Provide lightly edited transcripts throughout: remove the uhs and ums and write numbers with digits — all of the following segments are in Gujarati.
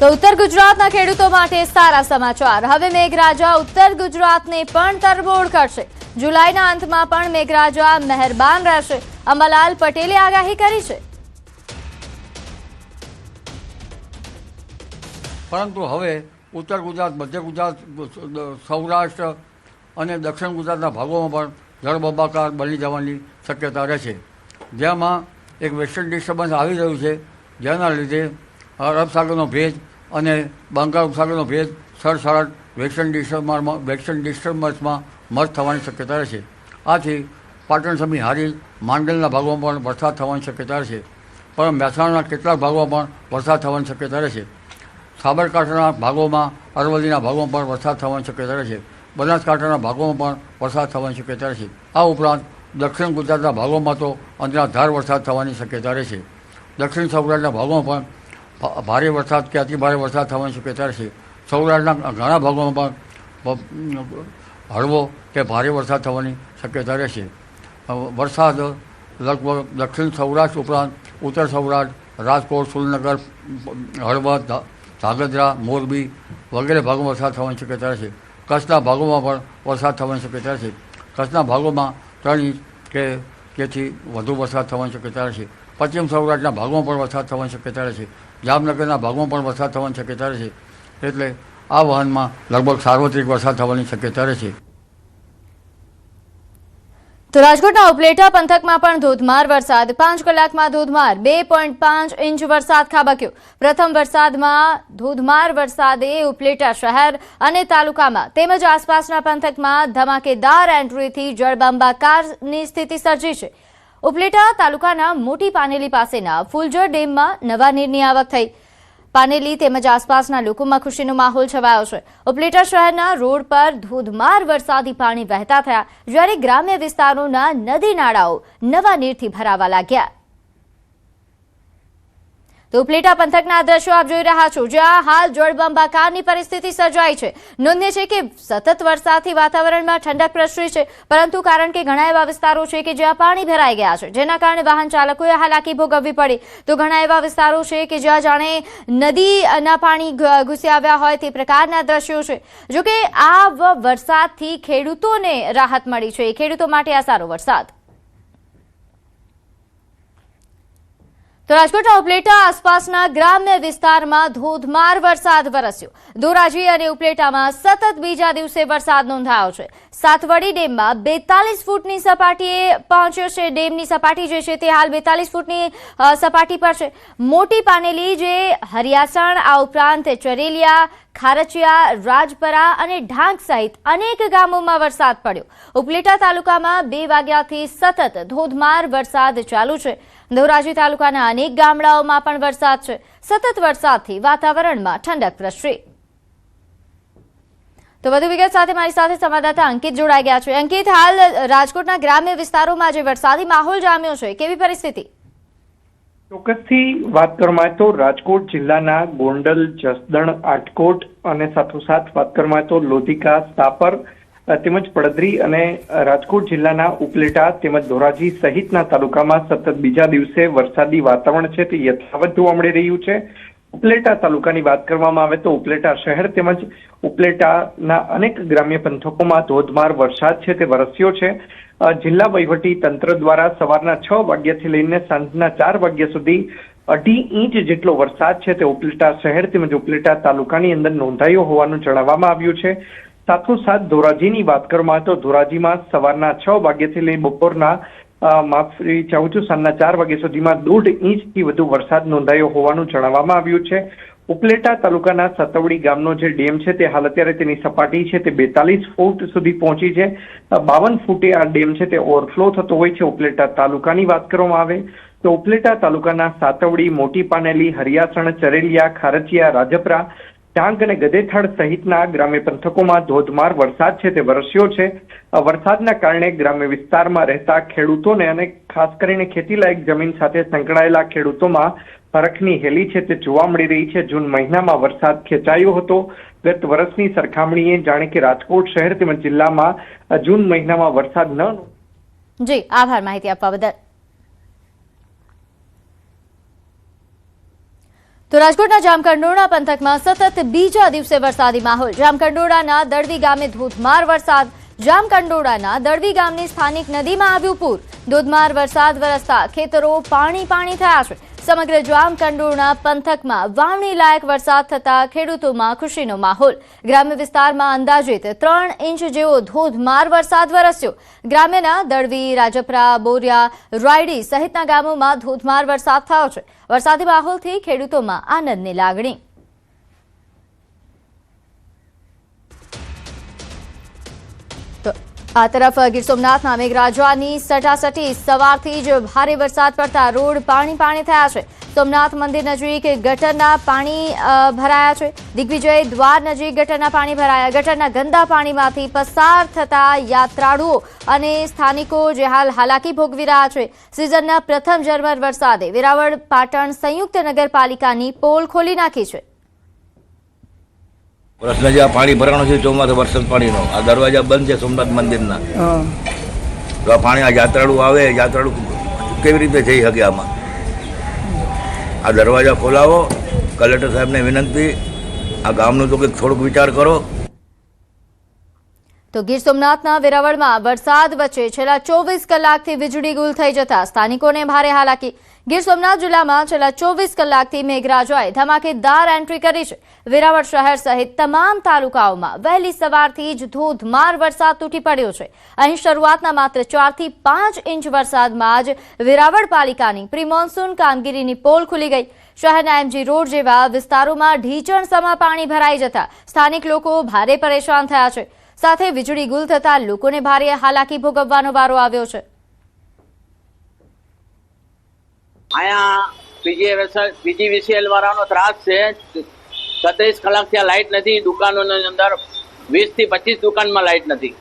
તો ઉત્તર ગુજરાતના ખેડૂતો માટે સારા સમાચાર। હવે મેઘરાજા ઉત્તર ગુજરાતને પણ તરબોળ કરશે। જુલાઈના અંતમાં પણ મેઘરાજા મહેરબાન રહેશે, અંબાલાલ પટેલે આગાહી કરી છે। પરંતુ હવે ઉત્તર ગુજરાત, મધ્ય ગુજરાત, સૌરાષ્ટ્ર અને દક્ષિણ ગુજરાતના ભાગોમાં પણ જળબંબાકાર બની જવાની શક્યતા રહેશે, જેમાં એક વેસ્ટર્ન ડિસ્ટર્બન્સ આવી રહ્યું છે, જેના લીધે અરબ સાગરનો ભેજ અને બંગાળ ઉપસાગરનો ભેજ સરસરાટ વેસ્ટર્ન ડિસ્ટર્બન્સમાં મર્જ થવાની શક્યતા રહેશે। આથી પાટણ સમી, હારીજ, માંડલના ભાગોમાં પણ વરસાદ થવાની શક્યતા રહેશે, પણ મહેસાણાના કેટલાક ભાગોમાં પણ વરસાદ થવાની શક્યતા રહેશે। સાબરકાંઠાના ભાગોમાં, અરવલ્લીના ભાગોમાં પણ વરસાદ થવાની શક્યતા રહેશે, બનાસકાંઠાના ભાગોમાં પણ વરસાદ થવાની શક્યતા રહેશે। આ ઉપરાંત દક્ષિણ ગુજરાતના ભાગોમાં તો અનરાધાર વરસાદ થવાની શક્યતા રહેશે। દક્ષિણ સૌરાષ્ટ્રના ભાગોમાં પણ ભારે વરસાદ કે અતિ ભારે વરસાદ થવાની શક્યતા રહેશે। સૌરાષ્ટ્રના ઘણા ભાગોમાં પણ હળવો કે ભારે વરસાદ થવાની શક્યતા રહેશે। વરસાદ લગભગ દક્ષિણ સૌરાષ્ટ્ર ઉપરાંત ઉત્તર સૌરાષ્ટ્ર, રાજકોટ, સુરેન્દ્રનગર, હળવદ, ધાંગધ્રા, મોરબી વગેરે ભાગોમાં વરસાદ થવાની શક્યતા રહેશે। કચ્છના ભાગોમાં પણ વરસાદ થવાની શક્યતા રહેશે। કચ્છના ભાગોમાં 3 ઇંચ કે તેથી વધુ વરસાદ થવાની શક્યતા રહેશે। પશ્ચિમ સૌરાષ્ટ્રના ભાગોમાં પણ વરસાદ થવાની શક્યતા રહેશે। જામનગરના ભાગોમાં પણ વરસાદ થવાની શક્યતા રહેશે। એટલે આ વહનમાં લગભગ સાર્વત્રિક વરસાદ થવાની શક્યતા રહેશે। તો રાજકોટના ઉપલેટા પંથકમાં પણ ધોધમાર વરસાદ। 5 કલાકમાં ધોધમાર 2.5 ઇંચ વરસાદ ખાબક્યો। પ્રથમ વરસાદમાં ધોધમાર વરસાદે ઉપલેટા શહેર અને તાલુકામાં તેમજ આસપાસના પંથકમાં ધમાકેદાર એન્ટ્રીથી જળબંબાકારની સ્થિતિ સર્જી છે। ઉપલેટા તાલુકાના મોટી પાનેલી પાસેના ફૂલજર ડેમમાં નવા નીરની આવક થઈ। પાનેલી તેમજ આસપાસના લોકોમાં ખુશીનો માહોલ છવાયો છે। ઉપલેટા શહેરના રોડ પર ધોધમાર વરસાદી પાણી વહેતા થયા, જ્યારે ગ્રામ્ય વિસ્તારોના નદી નાળાઓ નવા નીરથી ભરાવા લાગ્યા। તો ઉપલેટા પંથકના દ્રશ્યો આપ જોઈ રહ્યા છો, જ્યાં હાલ જળબંબાકારની પરિસ્થિતિ સર્જાઈ છે। નોંધનીય છે કે સતત વરસાદથી વાતાવરણમાં ઠંડક પ્રસરી છે, પરંતુ કારણ કે ઘણા એવા વિસ્તારો છે કે જ્યાં પાણી ભરાઈ ગયા છે, જેના કારણે વાહન ચાલકોએ હાલાકી ભોગવવી પડી। તો ઘણા એવા વિસ્તારો છે કે જ્યાં જાણે નદીના પાણી ઘૂસી આવ્યા હોય તે પ્રકારના દ્રશ્યો છે। જોકે આ વરસાદથી ખેડૂતોને રાહત મળી છે, ખેડૂતો માટે આ સારો વરસાદ। તો રાજકોટના ઉપલેટા આસપાસના ગ્રામ્ય વિસ્તારમાં ધોધમાર વરસાદ વરસ્યો। ધોરાજી અને ઉપલેટામાં સતત બીજા દિવસે વરસાદ નોંધાયો છે। સાતવડી ડેમમાં 42 ફૂટની સપાટીએ પહોંચ્યો છે। ડેમની સપાટી જે છે તે હાલ 42 ફૂટની સપાટી પર છે। મોટી પાનેલી, જે હરિયાસણ, આ ઉપરાંત ચરેલિયા, ખારચિયા, રાજપરા અને ઢાંક સહિત અનેક ગામોમાં વરસાદ પડ્યો। ઉપલેટા તાલુકામાં 2 વાગ્યાથી સતત ધોધમાર વરસાદ ચાલુ છે। ધોરાજી તાલુકાના અનેક ગામડાઓમાં પણ વરસાદ છે। સતત વરસાદથી વાતાવરણમાં ઠંડક પ્રસરી। તો વધુ વિગત સાથે મારી સાથે સંવાદદાતા અંકિત જોડાઈ ગયા છે। અંકિત, હાલ રાજકોટના ગ્રામ્ય વિસ્તારોમાં જે વરસાદી માહોલ જામ્યો છે, કેવી પરિસ્થિતિ? ચોક્કસથી વાત કરવામાં તો રાજકોટ જિલ્લાના ગોંડલ, જસદણ, આટકોટ અને સાથોસાથ વાત કરવામાં તો લોધિકા, સાપર તેમજ પડદરી અને રાજકોટ જિલ્લાના ઉપલેટા તેમજ ધોરાજી સહિતના તાલુકામાં સતત બીજા દિવસે વરસાદી વાતાવરણ છે તે યથાવત જોવા મળી રહ્યું છે। ઉપલેટા તાલુકાની વાત કરવામાં આવે તો ઉપલેટા શહેર તેમજ ઉપલેટાના અનેક ગ્રામ્ય પંથકોમાં ધોધમાર વરસાદ છે તે વરસ્યો છે। જિલ્લા વહીવટી તંત્ર દ્વારા સવારના 6 વાગ્યાથી લઈને સાંજના 4 વાગ્યા સુધી 2.5 ઇંચ જેટલો વરસાદ છે તે ઉપલેટા શહેર તેમજ ઉપલેટા તાલુકાની અંદર નોંધાયો હોવાનું જણાવવામાં આવ્યું છે। સાથોસાથ ધોરાજીની વાત કરવામાં તો ધોરાજીમાં સવારના 6 વાગ્યાથી લઈ બપોરના સાંજના 4 વાગ્યા સુધીમાં 1.5 ઇંચથી વધુ વરસાદ નોંધાયો હોવાનું જણાવવામાં આવ્યું છે। ઉપલેટા તાલુકાના સતવડી ગામનો જે ડેમ છે તે હાલ અત્યારે તેની સપાટી છે તે 42 ફૂટ સુધી પહોંચી છે। 52 ફૂટે આ ડેમ છે તે ઓવરફ્લો થતો હોય છે। ઉપલેટા તાલુકાની વાત કરવામાં આવે તો ઉપલેટા તાલુકાના સાતવડી, મોટી પાનેલી, હરિયાસણ, ચરેલિયા, ખારચિયા, રાજપરા, ડાંગ અને ગધેથાળ સહિતના ગ્રામ્ય પંથકોમાં ધોધમાર વરસાદ છે તે વરસ્યો છે। વરસાદના કારણે ગ્રામ્ય વિસ્તારમાં રહેતા ખેડૂતોને અને ખાસ કરીને ખેતીલાયક જમીન સાથે સંકળાયેલા ખેડૂતોમાં ફરકની હેલી છે તે જોવા મળી રહી છે। જૂન મહિનામાં વરસાદ ખેંચાયો હતો। ગત વર્ષની સરખામણીએ જાણે કે રાજકોટ શહેર તેમજ જિલ્લામાં જૂન મહિનામાં વરસાદ ન જી આભાર માહિતી આપવા બદલ। તો રાજકોટના જામકંડોરણા પંથકમાં સતત બીજા દિવસે વરસાદી માહોલ. જામકંડોરણાના દળવી ગામે ધોધમાર વરસાદ. જામકંડોરણાના દળવી ગામની સ્થાનિક નદીમાં આવ્યું પૂર. ધોધમાર વરસાદ વરસતા ખેતરો પાણી થયા છે. સમગ્ર જામકંડોરણા પંથકમાં વાવણી લાયક વરસાદ થતા ખેડૂતોમાં ખુશીનો માહોલ. ગ્રામ્ય વિસ્તારમાં અંદાજિત 3 ઇંચ જેવો ધોધમાર વરસાદ વરસ્યો. ગ્રામ્યના દળવી, રાજપરા, બોરિયા, રાયડી સહિતના ગામોમાં ધોધમાર વરસાદ થયો છે. વરસાદી માહોલથી ખેડૂતોમાં આનંદની લાગણી. તો આ તરફ ગીર સોમનાથના મેઘરાજાની સટાસટી. સવારથી જ ભારે વરસાદ પડતા રોડ પાણી થયા છે. સોમનાથ મંદિર નજીક ગટરના પાણી ભરાયા છે. દિગ્વિજય દ્વાર નજીક ગટરના પાણી ભરાયા. ગટરના ગંદા પાણીમાંથી પસાર થતા યાત્રાળુઓ અને સ્થાનિકો જે હાલ હાલાકી ભોગવી રહ્યા છે. સિઝનના પ્રથમ ઝરમર વરસાદે વેરાવળ પાટણ સંયુક્ત નગરપાલિકાની પોલ ખોલી નાખી છે. પ્રશ્ન જે આ પાણી ભરાણો છે ચોમાસા વરસાદ પાણીનો, આ દરવાજા બંધ છે સોમનાથ મંદિરના, તો આ પાણી આ યાત્રાળુ આવે, યાત્રાળુ કેવી રીતે જઈ શકે આમાં? આ દરવાજા ખોલાવો. કલેક્ટર સાહેબને વિનંતી, આ ગામનું તો કંઈક થોડુંક વિચાર કરો. તો ગીર સોમનાથના વેરાવળમાં વરસાદ વચ્ચે છેલ્લા 24 કલાકથી વીજળી ગુલ થઈ જતા સ્થાનિકોને ભારે હાલાકી. ગીર સોમનાથ જિલ્લામાં છેલ્લા 24 કલાકથી મેઘરાજાએ ધમાકેદાર એન્ટ્રી કરી છે. વેરાવળ શહેર સહિત તમામ તાલુકાઓમાં વહેલી સવારથી જ ધોધમાર વરસાદ તૂટી પડ્યો છે. અહીં શરૂઆતના માત્ર 4 થી 5 ઇંચ વરસાદમાં જ વેરાવળ પાલિકાની પ્રી મોન્સૂન કામગીરીની પોલ ખુલી ગઈ. શહેરના એમજી રોડ જેવા વિસ્તારોમાં ઢીચણસમાં પાણી ભરાઈ જતા સ્થાનિક લોકો ભારે પરેશાન થયા છે. સાથે વીજળી ગુલ થતા લોકોને ભારે હાલાકી ભોગવવાનો વારો આવ્યો છે. અહીંયા પીજીવીસીએલ વાળાનો ત્રાસ છે. 37 કલાકથી આ લાઇટ નથી. દુકાનોની અંદર 20 થી 25 દુકાનમાં લાઇટ નથી.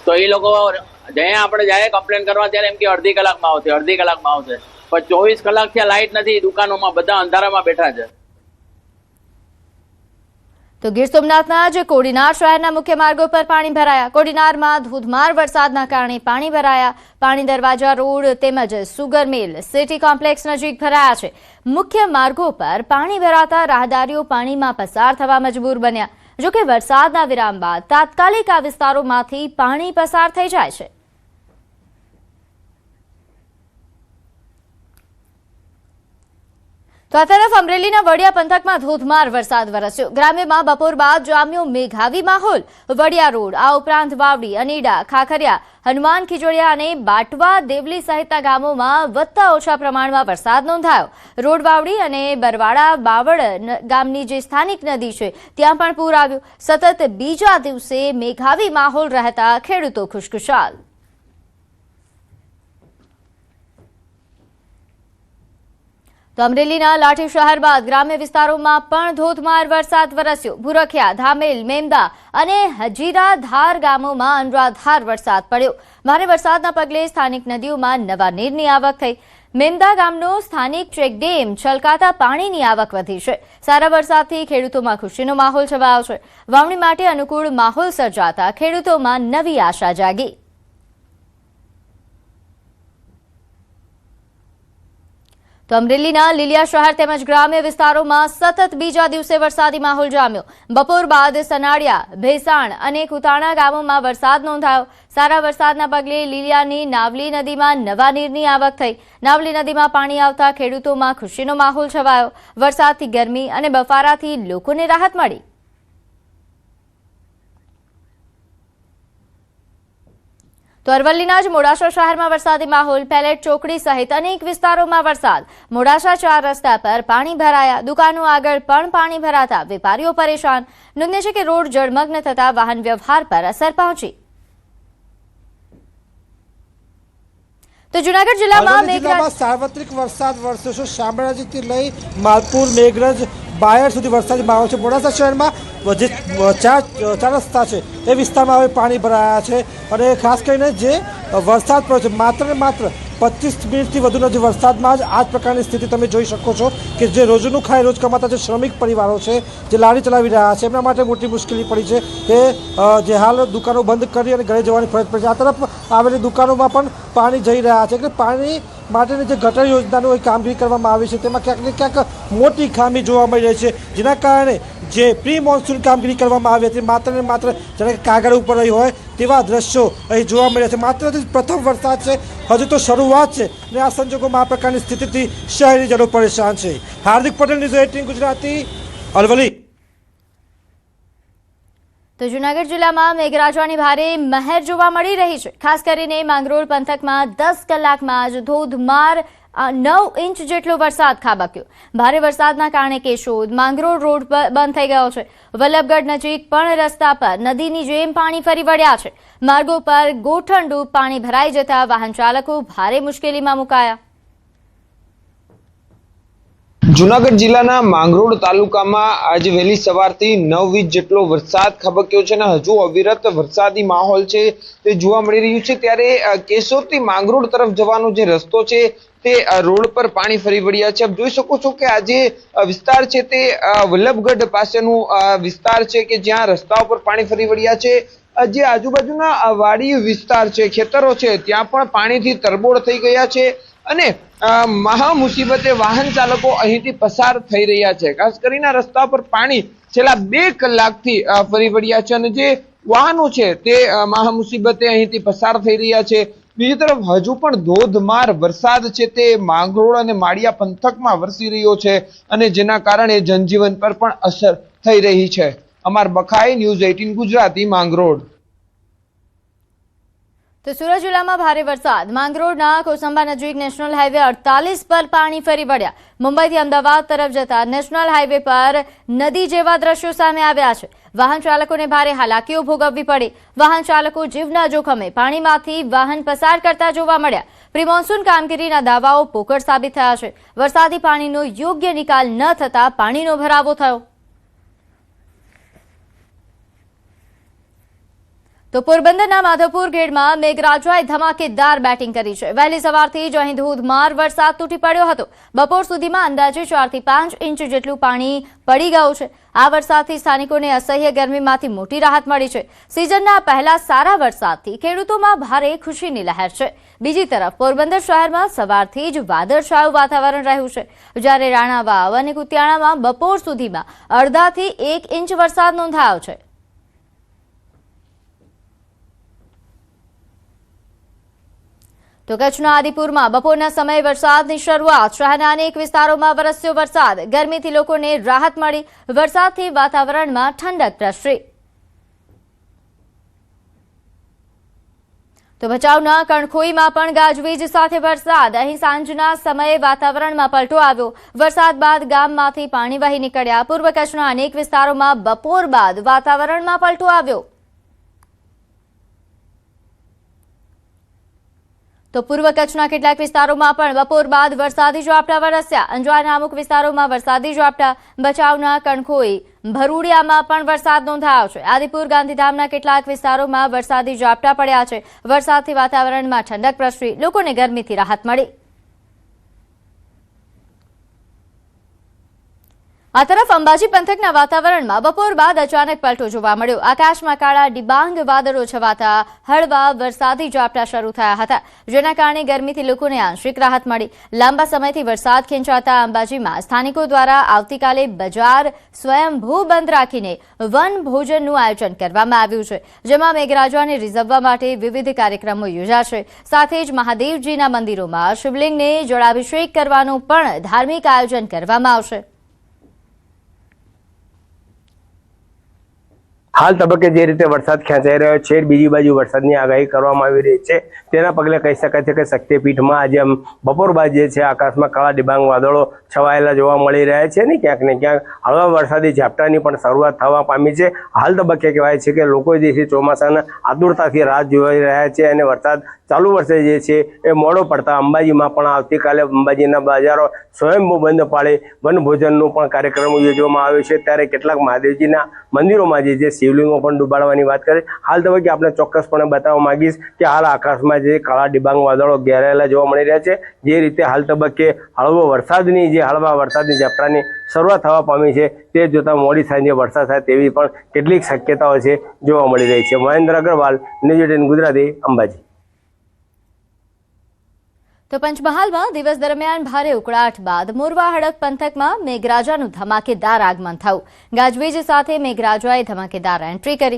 તો એ લોકો જ્યાં આપણે જાય કમ્પ્લેન કરવા ત્યારે એમ કે અડધી કલાકમાં આવશે. પણ 24 કલાકથી આ લાઇટ નથી. દુકાનોમાં બધા અંધારામાં બેઠા છે. તો ગીર સોમનાથના જ કોડીનાર શહેરના મુખ્ય માર્ગો પર પાણી ભરાયા. કોડીનારમાં ધોધમાર વરસાદના કારણે પાણી ભરાયા. પાણી દરવાજા રોડ તેમજ સુગર મિલ સિટી કોમ્પ્લેક્સ નજીક ભરાયા છે. મુખ્ય માર્ગો પર પાણી ભરાતા રાહદારીઓ પાણીમાં પસાર થવા મજબૂર બન્યા. જોકે વરસાદના વિરામ બાદ તાત્કાલિક આ વિસ્તારોમાંથી પાણી પસાર થઈ જાય છે. તો આ તરફ અમરેલીના વડિયા પંથકમાં ધોધમાર વરસાદ વરસ્યો. ગ્રામ્યમાં બપોર બાદ જામ્યો મેઘાવી માહોલ. વડિયા રોડ, આ ઉપરાંત વાવડી, અનીડા, ખાખરિયા, હનુમાન ખીજોડિયા અને બાટવા, દેવલી સહિતના ગામોમાં વધતા ઓછા પ્રમાણમાં વરસાદ નોંધાયો. રોડ, વાવડી અને બરવાડા બાવળ ગામની જે સ્થાનિક નદી છે ત્યાં પણ પૂર આવ્યું. સતત બીજા દિવસે મેઘાવી માહોલ રહેતા ખેડૂતો ખુશખુશાલ. તો અમરેલીના લાઠી શહેર બાદ ગ્રામ્ય વિસ્તારોમાં પણ ધોધમાર વરસાદ વરસ્યો. ભૂરખિયા, ધામેલ, મેમદા અને હજીરા ધાર ગામોમાં અનરાધાર વરસાદ પડ્યો. ભારે વરસાદના પગલે સ્થાનિક નદીઓમાં નવા નીરની આવક થઈ. મેમદા ગામનો સ્થાનિક ચેકડેમ છલકાતા પાણીની આવક વધી છે. સારા વરસાદથી ખેડૂતોમાં ખુશીનો માહોલ છવાયો છે. વાવણી માટે અનુકૂળ માહોલ સર્જાતા ખેડૂતોમાં નવી આશા જાગી. તો અમરેલીના લીલિયા શહેર તેમજ ગ્રામ્ય વિસ્તારોમાં સતત બીજા દિવસે વરસાદી માહોલ જામ્યો. બપોર બાદ સનાળિયા, ભેસાણ અને કુતાણા ગામોમાં વરસાદ નોંધાયો. સારા વરસાદના પગલે લીલિયાની નાવલી નદીમાં નવા નીરની આવક થઈ. નાવલી નદીમાં પાણી આવતા ખેડૂતોમાં ખુશીનો માહોલ છવાયો. વરસાદથી ગરમી અને બફારાથી લોકોને રાહત મળી. તો અરવલ્લીના જ મોડાસા શહેરમાં વરસાદી માહોલ. પેલેટ ચોકડી સહિત અનેક વિસ્તારોમાં વરસાદ. મોડાસા 4 રસ્તા પર પાણી ભરાયા. દુકાનો આગળ પણ પાણી ભરાતા વેપારીઓ પરેશાન. નોંધનીય છે કે રોડ જળમગ્ન થતા વાહન વ્યવહાર પર અસર પહોંચી. તો જૂનાગઢ જિલ્લામાં સાર્વત્રિક વરસાદ વરસ્યો છે. શામળાજીથી લઈ માલપુર, મેઘરજ, બાયડ સુધી વરસાદી માહોલ છે. મોડાસા શહેરમાં જે 4 રસ્તા છે એ વિસ્તારમાં હવે પાણી ભરાયા છે. અને ખાસ કરીને જે વરસાદ પડ્યો છે માત્ર ને માત્ર 25 મિનિટથી વધુના જે વરસાદમાં જ આ પ્રકારની સ્થિતિ તમે જોઈ શકો છો કે જે રોજનું ખાઈ રોજ કમાતા જે શ્રમિક પરિવારો છે, જે લારી ચલાવી રહ્યા છે, એમના માટે મોટી મુશ્કેલી પડી છે કે જે હાલ દુકાનો બંધ કરી અને ઘરે જવાની ફરજ પડી છે. આ તરફ આવેલી દુકાનોમાં પણ પાણી જઈ રહ્યા છે. એટલે પાણી માટેની જે ગટર યોજનાનું કામગીરી કરવામાં આવી છે તેમાં ક્યાંક ને ક્યાંક મોટી ખામી જોવા મળી રહી છે, જેના કારણે જે પ્રી મોન્સૂન કામગીરી કરવામાં આવી હતી માત્ર ને માત્ર જાણે કે કાગળ ઉપર રહી હોય તેવા દ્રશ્યો અહીં જોવા મળ્યા છે. માત્ર પ્રથમ વરસાદ છે, હજુ તો શરૂઆત છે અને આ સંજોગોમાં આ પ્રકારની સ્થિતિથી શહેરીજનો પરેશાન છે. હાર્દિક પટેલ, ન્યૂઝ 18 ગુજરાતી, અરવલ્લી. તો જૂનાગઢ જિલ્લામાં મેઘરાજાની ભારે મહેર જોવા મળી રહી છે. ખાસ કરીને માંગરોળ પંથકમાં 10 કલાકમાં જ ધોધમાર 9 ઇંચ જેટલો વરસાદ ખાબક્યો. ભારે વરસાદના કારણે કેશોદ માંગરોળ રોડ બંધ થઈ ગયો છે. વલ્લભગઢ નજીક પણ રસ્તા પર નદીની જેમ પાણી ફરી વળ્યા છે. માર્ગો પર ગોઠણડૂબ પાણી ભરાઈ જતા વાહન ચાલકો ભારે મુશ્કેલીમાં મુકાયા. જૂનાગઢ જિલ્લાના માંગરોળ તાલુકામાં આજે વહેલી સવારથી 9 ઇંચ જેટલો વરસાદ ખાબક્યો છે અને હજુ અવિરત વરસાદી માહોલ છે તે જોવા મળી રહ્યું છે. ત્યારે કેશોદથી માંગરોળ તરફ જવાનો જે રસ્તો છે તે રોડ પર પાણી ફરી વળ્યા છે. આપ જોઈ શકો છો કે આ જે વિસ્તાર છે તે વલ્લભગઢ પાસેનું વિસ્તાર છે કે જ્યાં રસ્તા ઉપર પાણી ફરી વળ્યા છે. જે આજુબાજુના વાડી વિસ્તાર છે, ખેતરો છે, ત્યાં પણ પાણીથી તરબોળ થઈ ગયા છે અને મહા મુસીબતે વાહન ચાલકો અહીંથી પસાર થઈ રહ્યા છે. ખાસ કરીને રસ્તા પર પાણી છેલ્લા 2 કલાકથી ફરી વળ્યા છે અને જે વાહનો છે તે મહા મુસીબતે અહીંથી પસાર થઈ રહ્યા છે. બીજી તરફ હજુ પણ ધોધમાર વરસાદ છે તે માંગરોળ અને માળિયા પંથકમાં વરસી રહ્યો છે અને જેના કારણે જનજીવન પર પણ અસર થઈ રહી છે. અમાર બખાઈ, ન્યૂઝ 18 ગુજરાતી, માંગરોળ. તો સુરત જિલ્લામાં ભારે વરસાદ. માંગરોળના કોસંબા નજીક નેશનલ હાઈવે 48 પર પાણી ફરી વળ્યા. મુંબઈથી અમદાવાદ તરફ જતા નેશનલ હાઈવે પર નદી જેવા દ્રશ્યો સામે આવ્યા છે. વાહન ચાલકોને ભારે હાલાકીઓ ભોગવવી પડી. વાહન ચાલકો જીવના જોખમે પાણીમાંથી વાહન પસાર કરતા જોવા મળ્યા. પ્રી મોન્સૂન કામગીરીના દાવાઓ પોકળ સાબિત થયા છે. વરસાદી પાણીનો યોગ્ય નિકાલ ન થતા પાણીનો ભરાવો થયો. તો પોરબંદરના માધવપુર ગેડમાં મેઘરાજાએ ધમાકેદાર બેટિંગ કરી છે. વહેલી સવારથી જ અહીં ધોધમાર વરસાદ તૂટી પડ્યો હતો. બપોર સુધીમાં અંદાજે 4 થી 5 ઇંચ જેટલું પાણી પડી ગયું છે. આ વરસાદથી સ્થાનિકોને અસહ્ય ગરમીમાંથી મોટી રાહત મળી છે. સિઝનના પહેલા સારા વરસાદથી ખેડૂતોમાં ભારે ખુશીની લહેર છે. બીજી તરફ પોરબંદર શહેરમાં સવારથી જ વાદળછાયું વાતાવરણ રહ્યું છે, જ્યારે રાણાવાવ અને કુતિયાણામાં બપોર સુધીમાં અડધાથી 1 ઇંચ વરસાદ નોંધાયો છે. તો કચ્છના આદિપુરમાં બપોરના સમયે વરસાદની શરૂઆત. શહેરના અનેક વિસ્તારોમાં વરસ્યો વરસાદ. ગરમીથી લોકોને રાહત મળી. વરસાદથી વાતાવરણમાં ઠંડક પ્રસરી. તો ભચાઉના કણખોઈમાં પણ ગાજવીજ સાથે વરસાદ. અહીં સાંજના સમયે વાતાવરણમાં પલટો આવ્યો. વરસાદ બાદ ગામમાંથી પાણી વહી નીકળ્યા. પૂર્વ કચ્છના અનેક વિસ્તારોમાં બપોર બાદ વાતાવરણમાં પલટો આવ્યો. તો પૂર્વ કચ્છના કેટલાક વિસ્તારોમાં પણ બપોર બાદ વરસાદી ઝાપટા વરસ્યા. અંજારના અમુક વિસ્તારોમાં વરસાદી ઝાપટા. ભચાઉના કણખોઈ, ભરૂડિયામાં પણ વરસાદ નોંધાયો છે. આદિપુર, ગાંધીધામના કેટલાક વિસ્તારોમાં વરસાદી ઝાપટા પડ્યા છે. વરસાદથી વાતાવરણમાં ઠંડક પ્રસરી. લોકોને ગરમીથી રાહત મળી. આ તરફ અંબાજી પંથકના વાતાવરણમાં બપોર બાદ અચાનક પલટો જોવા મળ્યો. આકાશમાં કાળા ડિબાંગ વાદળો છવાતા હળવા વરસાદી ઝાપટા શરૂ થયા હતા, જેના કારણે ગરમીથી લોકોને આંશિક રાહત મળી. લાંબા સમયથી વરસાદ ખેંચાતા અંબાજીમાં સ્થાનિકો દ્વારા આવતીકાલે બજાર સ્વયંભૂ બંધ રાખીને વન ભોજનનું આયોજન કરવામાં આવ્યું છે, જેમાં મેઘરાજાને રીઝવવા માટે વિવિધ કાર્યક્રમો યોજાશે. સાથે જ મહાદેવજીના મંદિરોમાં શિવલિંગને જળાભિષેક કરવાનું પણ ધાર્મિક આયોજન કરવામાં આવશે. હાલ તબક્કે જે રીતે વરસાદ ખેંચાઈ રહ્યો છે, બીજી બાજુ વરસાદની આગાહી કરવામાં આવી રહી છે, તેના પગલે કહી શકાય છે કે શક્તિપીઠમાં આજે બપોર બાદ જે છે આકાશમાં કાળા ડિબાંગ વાદળો છવાયેલા જોવા મળી રહ્યા છે ને ક્યાંક ને ક્યાંક હળવા વરસાદી ઝાપટાની પણ શરૂઆત થવા પામી છે. હાલ તબક્કે કહેવાય છે કે લોકો જે છે ચોમાસાના આતુરતાથી રાહ જોઈ રહ્યા છે અને વરસાદ ચાલુ વર્ષે જે છે એ મોડો પડતા અંબાજીમાં પણ આવતીકાલે અંબાજીના બજારો સ્વયંભૂ બંધ પાડી વનભોજનનું પણ કાર્યક્રમ યોજવામાં આવ્યો છે. ત્યારે કેટલાક મહાદેવજીના મંદિરોમાં જે છે શિવલિંગો પણ ડૂબાડવાની વાત કરી. હાલ તબક્કે આપણે ચોક્કસપણે બતાવવા માંગીશ કે હાલ આકાશમાં જે કાળા ડિબાંગ વાદળો ઘેરાયેલા જોવા મળી રહ્યા છે. જે રીતે હાલ તબક્કે હળવા વરસાદની ઝાપટાની શરૂઆત થવા પામી છે, તે જોતા મોડી સાંજે વરસાદ થાય તેવી પણ કેટલીક શક્યતાઓ છે જોવા મળી રહી છે. મહેન્દ્ર અગ્રવાલ, ન્યૂઝ 18 ગુજરાતી, અંબાજી. તો પંચમહાલમાં દિવસ દરમિયાન ભારે ઉકળાટ બાદ મોરવા હડક પંથકમાં મેઘરાજાનું ધમાકેદાર આગમન થયું. ગાજવીજ સાથે મેઘરાજાએ ધમાકેદાર એન્ટ્રી કરી.